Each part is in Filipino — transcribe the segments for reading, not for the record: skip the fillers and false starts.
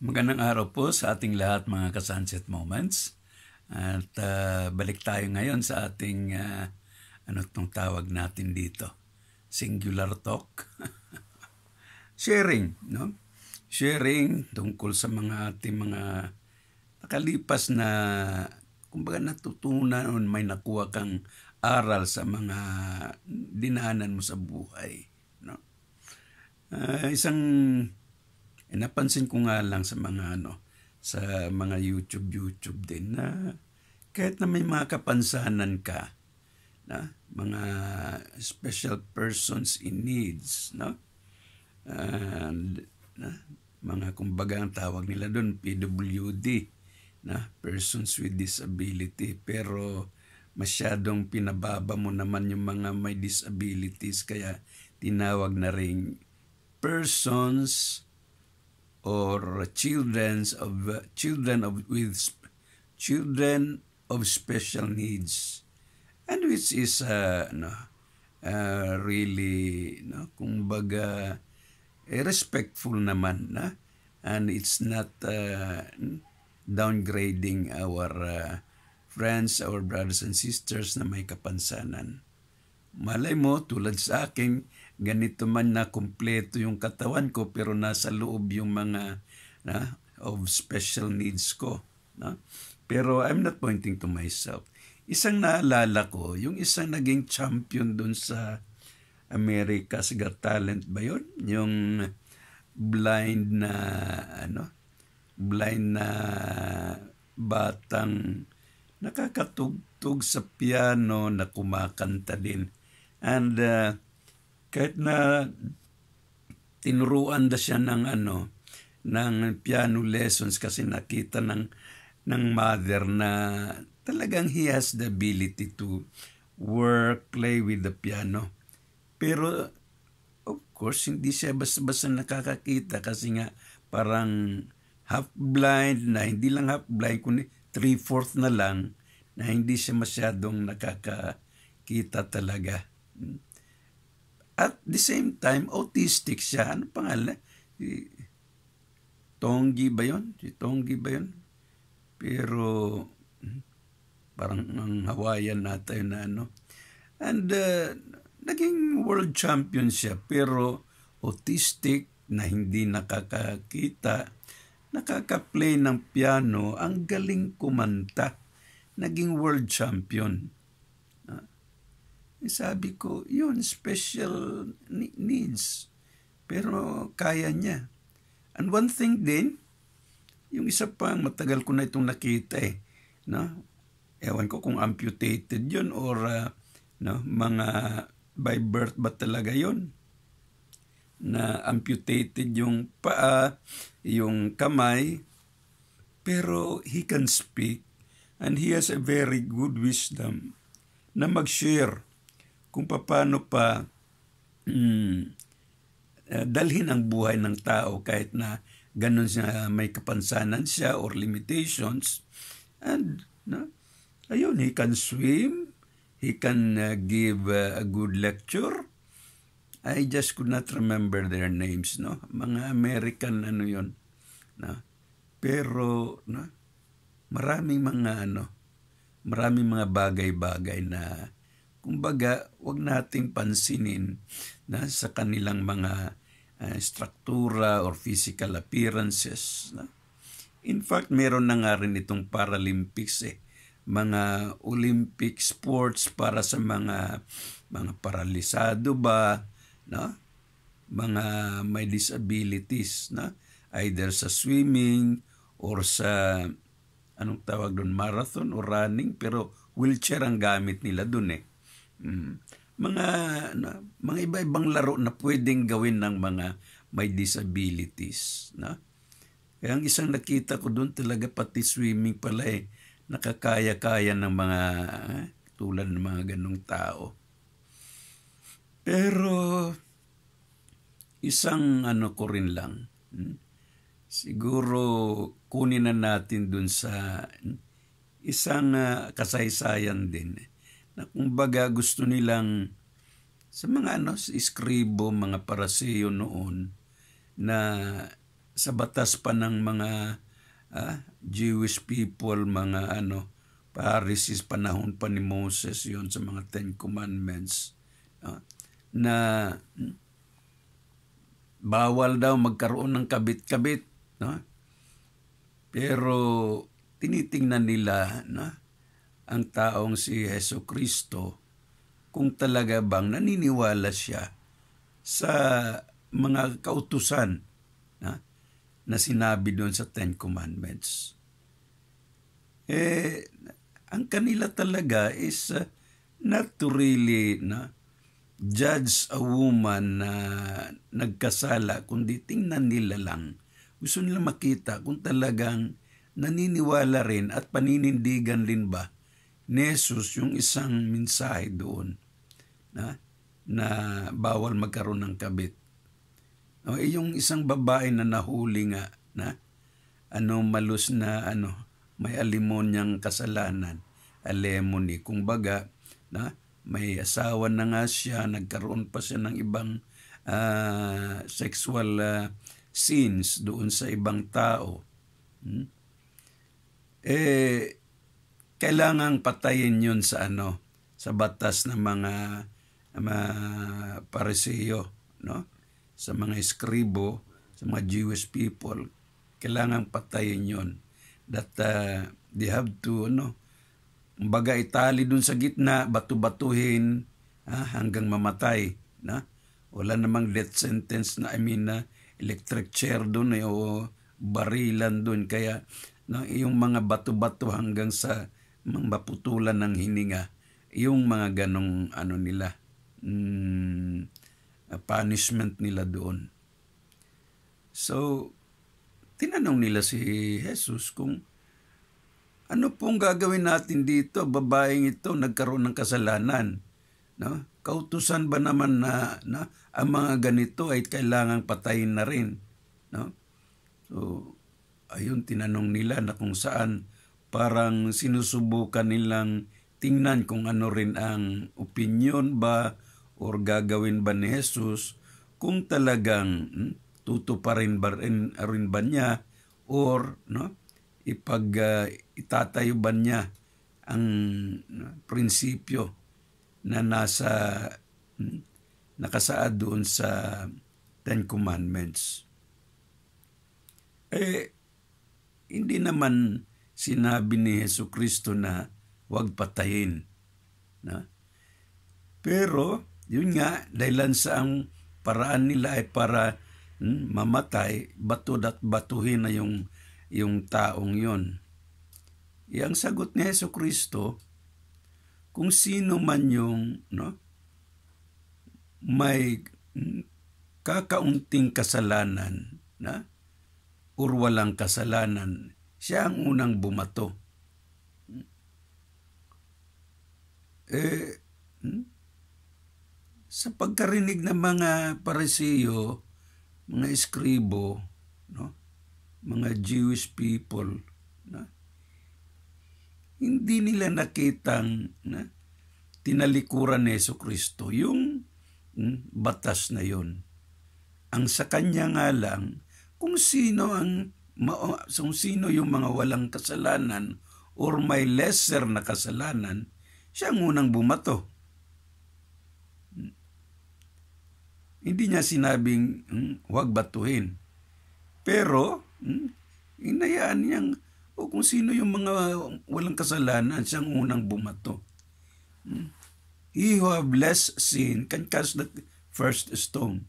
Magandang araw po sa ating lahat mga ka-Sunset Moments. At balik tayo ngayon sa ating ano tong tawag natin dito, singular talk. Sharing, no? Sharing tungkol sa mga ating mga nakalipas na kumbaga natutunan o may nakuha kang aral sa mga dinaanan mo sa buhay, no? Isang napansin ko nga lang sa mga sa mga YouTube din na kahit na may mga kapansanan ka, na mga special persons in needs, no? And mga kumbaga ang tawag nila doon PWD, na persons with disability, pero masyadong pinababa mo naman yung mga may disabilities kaya tinawag na ring persons or children of special needs, and which is really kumbaga respectful naman, na, and it's not downgrading our friends, our brothers and sisters na may kapansanan. Malay mo, tulad sa akin, ganito man na kumpleto yung katawan ko pero nasa loob yung mga of special needs ko. No? Pero I'm not pointing to myself. Isang naalala ko, yung isang naging champion dun sa America's Got Talent ba yun? Yung blind na batang nakakatugtog sa piano na kumakanta din. And kahit na tinuruan na siya ng piano lessons kasi nakita ng mother na talagang he has the ability to work, play with the piano. Pero of course hindi siya basta-basta nakakakita kasi nga parang half blind, na hindi lang half blind kundi 3/4 na lang, na hindi siya masyadong nakakakita talaga. At the same time, autistic siya. Ano pangalan? Si Tonggi ba yun? Pero parang ang Hawaiian nata yun na And naging world champion siya. Pero autistic na hindi nakakakita, nakaka-play ng piano, ang galing kumanta. Naging world champion. Sabi ko, yun, special needs. Pero kaya niya. And one thing din, yung isa pang matagal ko na itong nakita no? Ewan ko kung amputated yun or mga by birth ba talaga yun? Na amputated yung paa, yung kamay, pero he can speak and he has a very good wisdom na mag-share kung paano pa dalhin ang buhay ng tao kahit na ganun siya, may kapansanan siya or limitations. And ayun, he can swim, he can give a good lecture. I just could not remember their names, no? Mga American yun. No? Pero maraming mga bagay-bagay na kumbaga wag nating pansinin na sa kanilang mga struktura or physical appearances. No? In fact, meron na nga rin itong Paralympics mga Olympic sports para sa mga paralisado ba, no? Mga may disabilities, no? Either sa swimming or sa anong tawag doon, marathon or running, pero wheelchair ang gamit nila doon mga iba-ibang laro na pwedeng gawin ng mga may disabilities, no? Kaya ang isang nakita ko doon talaga pati swimming pala nakakaya-kaya ng mga tulad ng mga ganong tao. Pero isang ko rin lang, siguro kunin na natin dun sa isang kasaysayan din na kumbaga gusto nilang sa mga iskribo, mga parasiyo noon na sa batas pa ng mga Jewish people, mga Pharisees, panahon pa ni Moses, yon sa mga Ten Commandments, na bawal daw magkaroon ng kabit-kabit. No? Pero tinitingnan nila ang taong si Jesucristo kung talaga bang naniniwala siya sa mga kautusan na sinabi doon sa Ten Commandments. Ang kanila talaga is not to really judge a woman na nagkasala, kundi tingnan nila lang. Gusto nila makita kung talagang naniniwala rin at paninindigan rin ba ni Jesus yung isang mensahe doon na bawal magkaroon ng kabit. Yung isang babae na nahuli nga malus na may alimonyang kasalanan, alimony, kung baga may asawa na nga siya, nagkaroon pa siya ng ibang sexual sins doon sa ibang tao. Kailangang patayin yun sa sa batas ng mga Pariseo, sa mga eskribo, sa mga Jewish people. Kailangang patayin yun. That they have to baga itali dun sa gitna, batu-batuhin hanggang mamatay. Wala namang death sentence electric chair dun o barilan dun. Kaya yung mga batu-batu hanggang sa maputulan ng hininga, yung mga ganong nila, punishment nila doon. So, tinanong nila si Jesus kung ano pong gagawin natin dito, babaeng ito nagkaroon ng kasalanan. Kautusan ba naman na ang mga ganito ay kailangang patayin na rin? So, ayun, tinanong nila na kung saan parang sinusubukan nilang tingnan kung ano rin ang opinion ba or gagawin ba ni Jesus, kung talagang tutuparin ba rin ba niya or itatayo ba niya ang prinsipyo na nakasaad doon sa Ten Commandments. Hindi naman sinabi ni Jesucristo na huwag patayin. Pero, yun nga, dahilan sa ang paraan nila ay para mamatay, batuhin na yung taong yon. Ang sagot ni Jesucristo, kung sino man yung may kakaunting kasalanan or walang kasalanan, siya ang unang bumato. Sa pagkarinig ng mga Pariseo, mga eskribo, mga Jewish people, hindi nila nakitang tinalikuran ni Jesucristo yung batas na yun. Ang sa kanya nga lang, kung sino yung mga walang kasalanan or may lesser na kasalanan, siya ang unang bumato. Hindi niya sinabing huwag batuhin. Pero, inayaan niyang kung sino yung mga walang kasalanan, siyang unang bumato. He who have less sin can cast the first stone.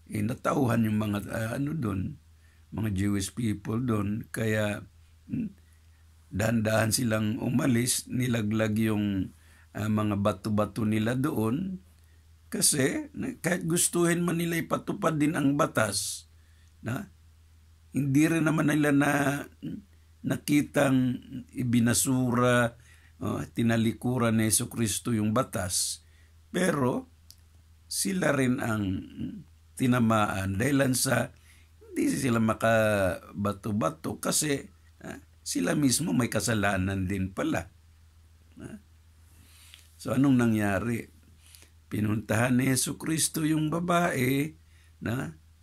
Natauhan yung mga doon, mga Jewish people doon. Kaya dahan-dahan silang umalis, nilaglag yung mga bato-bato nila doon. Kasi kahit gustuhin man nila ipatupad din ang batas, hindi rin naman nila nakitang ibinasura, tinalikuran ni Jesucristo yung batas. Pero sila rin ang tinamaan dahilan sa hindi sila makabato-bato kasi sila mismo may kasalanan din pala. So anong nangyari? Pinuntahan ni Jesucristo yung babae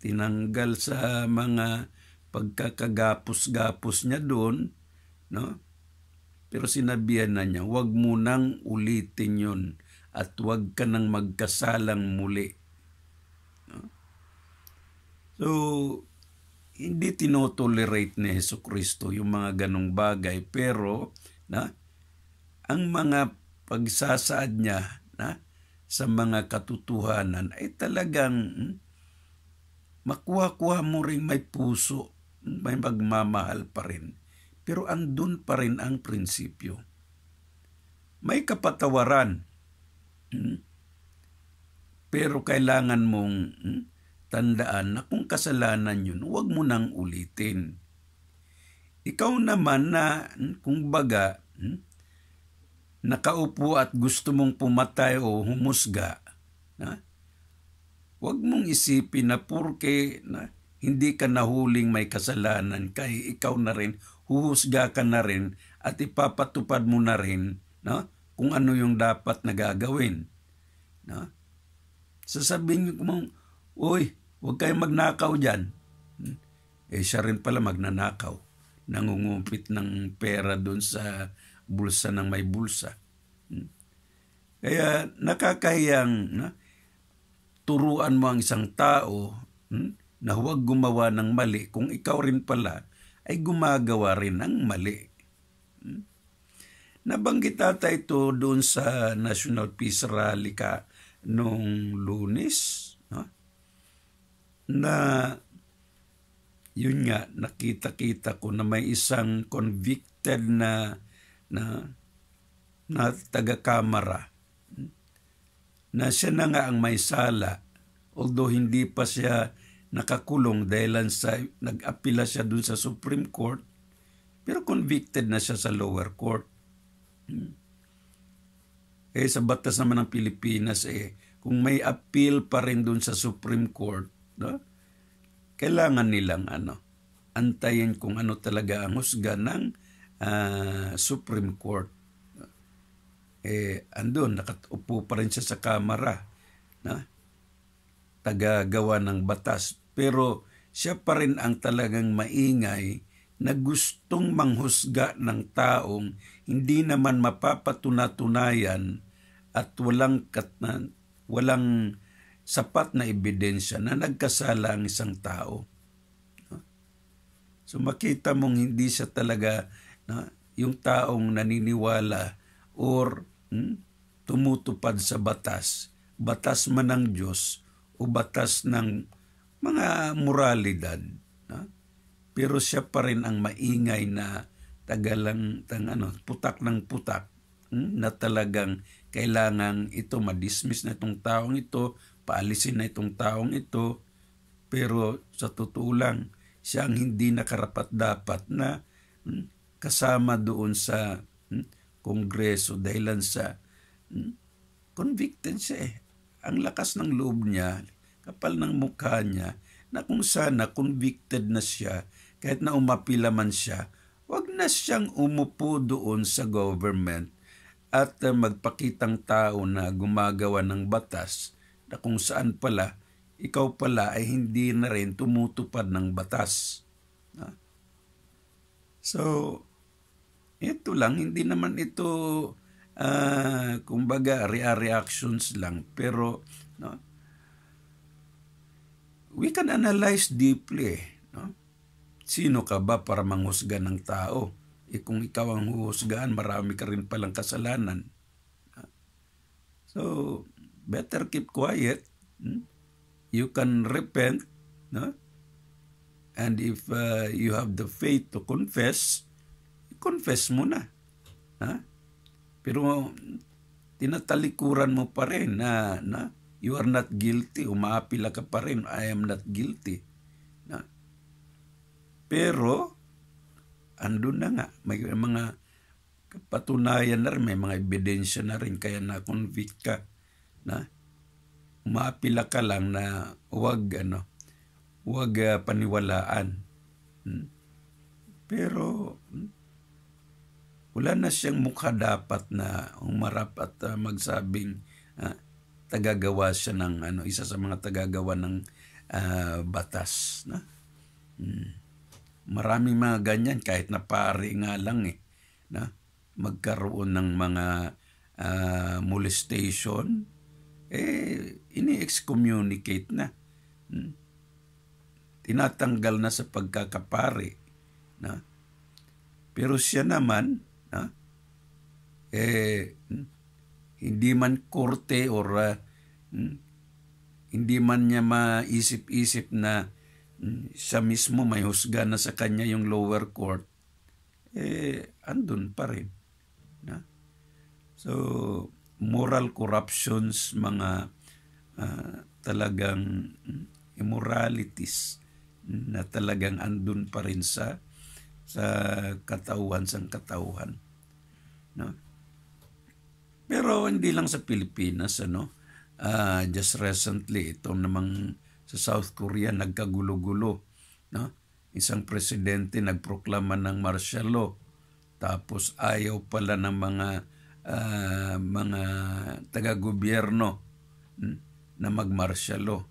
tinanggal sa mga pagkakagapos-gapos niya doon, no? Pero sinabihan na niya, huwag mo nang ulitin yun at huwag ka nang magkasalang muli. No? So, hindi tinotolerate ni Jesucristo yung mga ganong bagay, pero ang mga pagsasaad niya sa mga katotohanan ay talagang makuha-kuha mo rin may puso, may magmamahal pa rin. Pero andun pa rin ang prinsipyo. May kapatawaran. Pero kailangan mong tandaan na kung kasalanan yun, huwag mo nang ulitin. Ikaw naman na, kung baga, nakaupo at gusto mong pumatay o humusga, huwag mong isipin na purke hindi ka nahuling may kasalanan, kaya ikaw na rin, huhusga ka na rin at ipapatupad mo na rin kung ano yung dapat na gagawin. Sasabihin mo, uy, huwag kayong magnakaw dyan. Siya rin pala magnanakaw. Nangungupit ng pera doon sa bulsa ng may bulsa. Kaya nakakahiyang turuan mo ang isang tao na huwag gumawa ng mali kung ikaw rin pala ay gumagawa rin ng mali. Nabanggit ata ito doon sa National Peace Rally noong Lunes, na yun nga, nakita-kita ko na may isang convicted na taga-kamara na siya na nga ang may sala, although hindi pa siya nakakulong dahil nag-apila siya dun sa Supreme Court, pero convicted na siya sa lower court. Sa batas naman ng Pilipinas, kung may appeal pa rin dun sa Supreme Court, kailangan nilang antayin kung ano talaga ang husga ng Supreme Court. Andun, nakaupo pa rin siya sa kamara, tagagawa ng batas. Pero siya pa rin ang talagang maingay na gustong manghusga ng taong hindi naman mapapatunatunayan at walang sapat na ebidensya na nagkasala ang isang tao. So makita mong hindi siya talaga yung taong naniniwala or tumutupad sa batas man ng Diyos o batas ng mga moralidad. Pero siya pa rin ang maingay na putak ng putak na talagang kailangan ito madismiss na itong taong ito, paalisin na itong taong ito. Pero sa totoo lang, siya ang hindi nakarapat-dapat na kasama doon sa Kongreso dahilan sa convicted siya. Ang lakas ng loob niya, kapal ng mukha niya, na kung sana convicted na siya, kahit na umapila man siya, wag na siyang umupo doon sa government at magpakitang tao na gumagawa ng batas na kung saan pala, ikaw pala ay hindi na rin tumutupad ng batas. So, ito lang, hindi naman ito, kumbaga, reactions lang. Pero, we can analyze deeply. Sino ka ba para manghusga ng tao? Kung ikaw ang huhusgaan, marami ka rin palang kasalanan. So, better keep quiet. You can repent. And if you have the faith to confess mo na. Pero tinatalikuran mo pa rin na you are not guilty, umaapila ka pa rin, I am not guilty. Pero, andun na nga, may mga patunayan na rin, may mga ebidensya na rin, kaya na-convict ka, umaapila ka lang na huwag paniwalaan. Pero, wala na siyang mukha dapat na umarap at magsabing tagagawa siya ng isa sa mga tagagawa ng batas. No? Maraming mga ganyan, kahit na pare nga lang na magkaroon ng mga molestation, ini-excommunicate na. Tinatanggal na sa pagkakapare. Na? Pero siya naman, hindi man korte or hindi man niya maisip-isip na siya mismo may husga na sa kanya yung lower court, andun pa rin. Na? So, moral corruptions, mga talagang immoralities na talagang andun pa rin sa katauhan, sang katauhan. No? Pero hindi lang sa Pilipinas, just recently, ito namang sa South Korea, nagkagulo-gulo. No? Isang presidente nagproklama ng martial law, tapos ayaw pala ng mga taga-gobyerno na mag-martial law.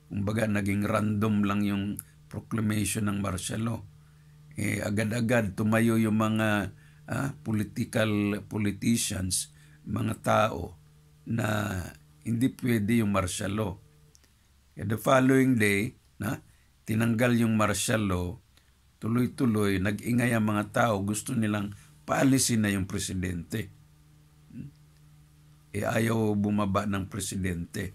Kumbaga, naging random lang yung proclamation ng martial law. Agad-agad tumayo yung mga politicians, mga tao na hindi pwede yung martial law. The following day, tinanggal yung martial law, tuloy-tuloy, nag-ingay ang mga tao, gusto nilang paalisin na yung presidente. Ayaw bumaba ng presidente,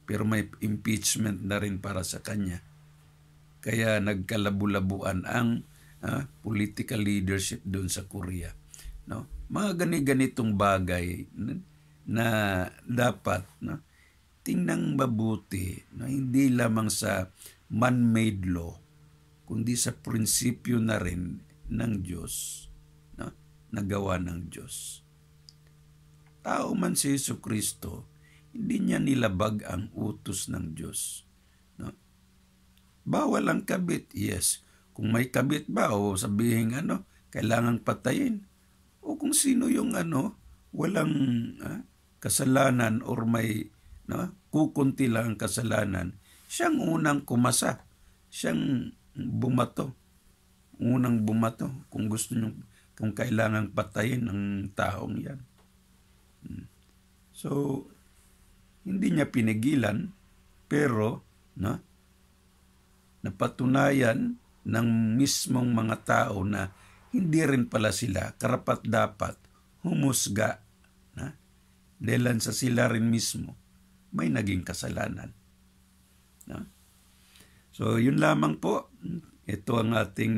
pero may impeachment na rin para sa kanya. Kaya nagkalabu-labuan ang political leadership doon sa Korea. No? Mga ganitong bagay na dapat tingnan mabuti, hindi lamang sa man-made law, kundi sa prinsipyo na rin ng Diyos, nagawa ng Diyos. Tao man si Jesucristo, hindi niya nilabag ang utos ng Diyos. No? Bawal ang kabit, yes. Kung may kabit ba, o sabihin kailangan patayin. O kung sino yung walang kasalanan or may kukunti lang ang kasalanan, siyang unang kumasa, siyang bumato. Unang bumato kung gusto nyo, kung kailangan patayin ang taong yan. So, hindi niya pinigilan, pero napatunayan ng mismong mga tao na hindi rin pala sila karapat-dapat humusga. Dahil sa sila rin mismo may naging kasalanan. So, yun lamang po. Ito ang ating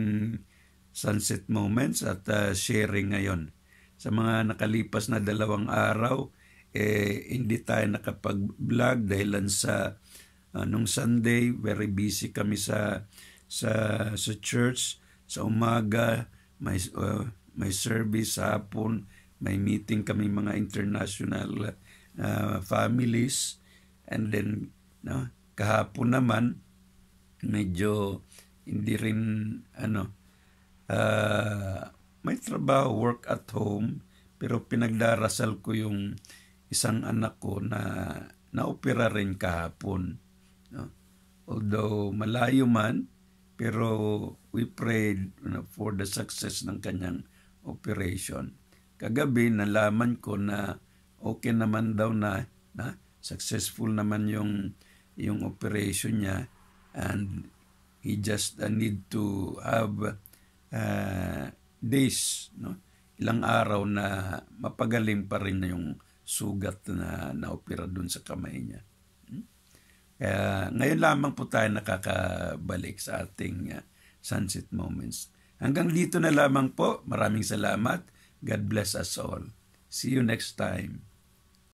sunset moments at sharing ngayon. Sa mga nakalipas na 2 araw, hindi tayo nakapag-vlog dahil sa nung Sunday, very busy kami sa church. Sa umaga, may service, sa hapon, may meeting kami mga international families. And then, kahapon naman, medyo hindi rin, may trabaho, work at home, pero pinagdarasal ko yung isang anak ko na naopera rin kahapon. Although malayo man, pero we prayed for the success ng kanyang operation. Kagabi, nalaman ko na okay naman daw na successful naman yung operation niya, and he just need to have days, ilang araw na mapagaling pa rin na yung sugat na naopera dun sa kamay niya. Kaya ngayon lamang po tayo nakakabalik sa ating sunset moments. Hanggang dito na lamang po. Maraming salamat. God bless us all. See you next time.